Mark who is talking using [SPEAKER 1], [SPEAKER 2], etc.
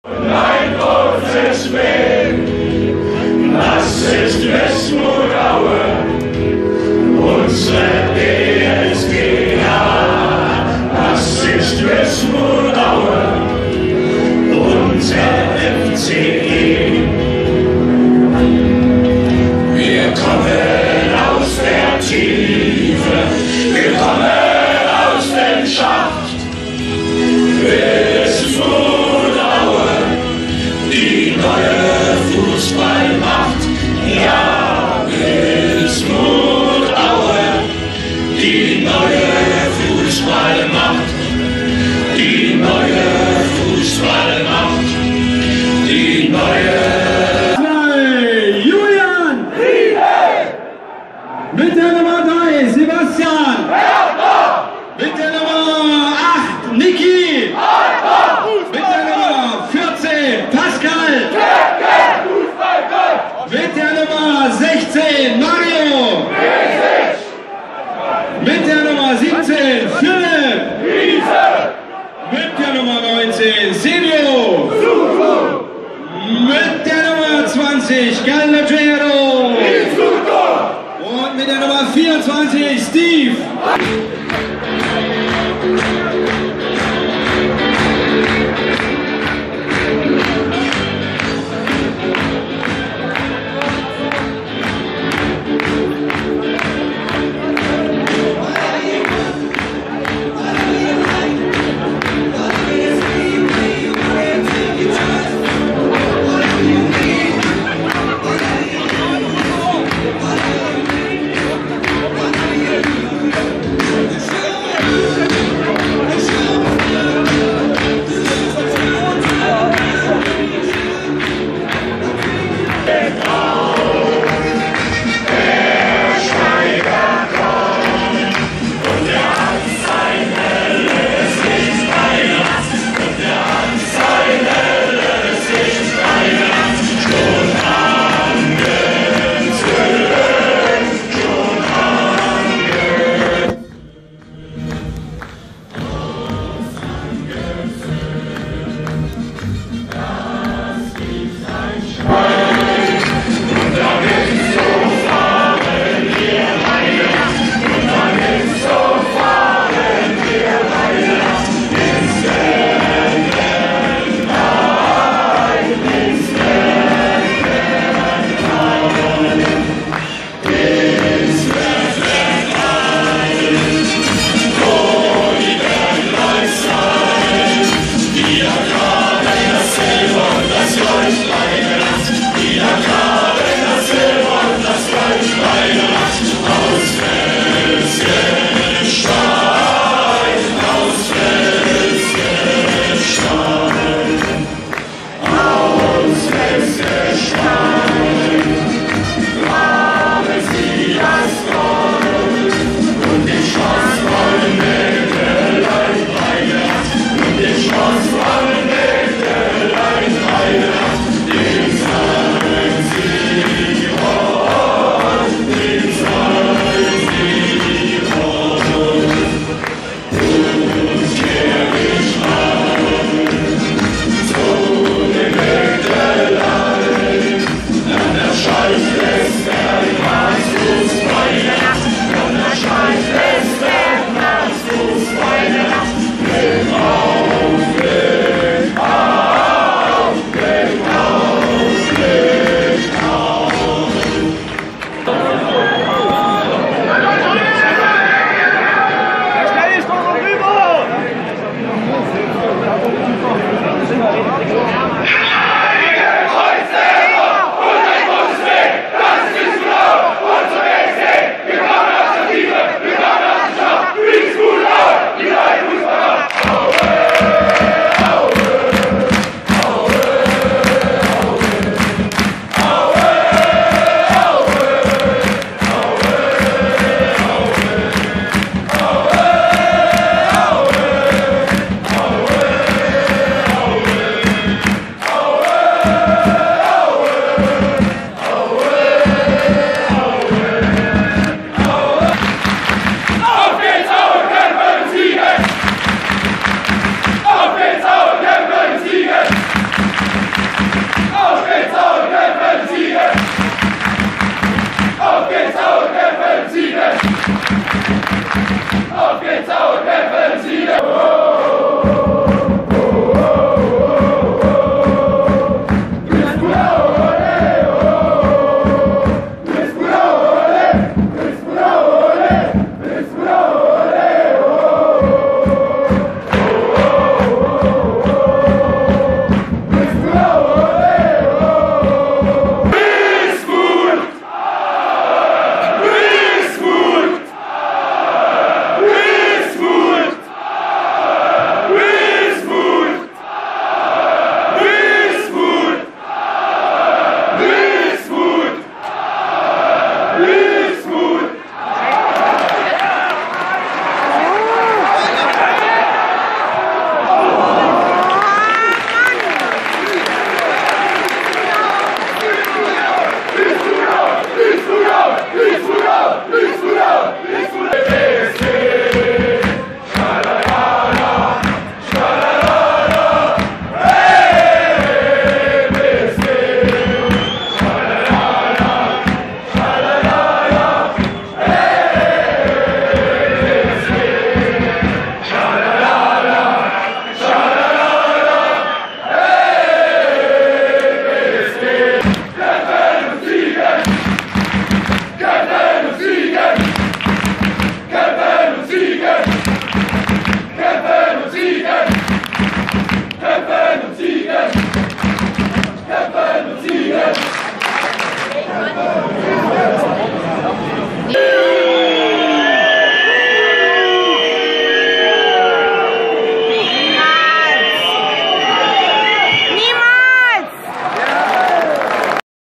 [SPEAKER 1] Ein großes Weg, das ist Wismut-Aue, unsere DSG, ja, das ist Wismut-Aue, unser FCE. Wir kommen aus der Tiefe, wir kommen aus dem Schacht. Wismut-Aue, die neue Fußballmacht. Ja, Wismut-Aue, die neue Fußballmacht. Die neue Fußballmacht. Die neue.
[SPEAKER 2] Julian! Mit der Nummer 3, Sebastian! Mit der Nummer 8, Niki! Mit der Nummer 14, Pascal! Mit der Nummer 16, Mario! Mit der Nummer 17, Philipp! Mit der Nummer 19, Silvio! Mit der Nummer 20, Gallegero! Und mit der Nummer 24, Steve!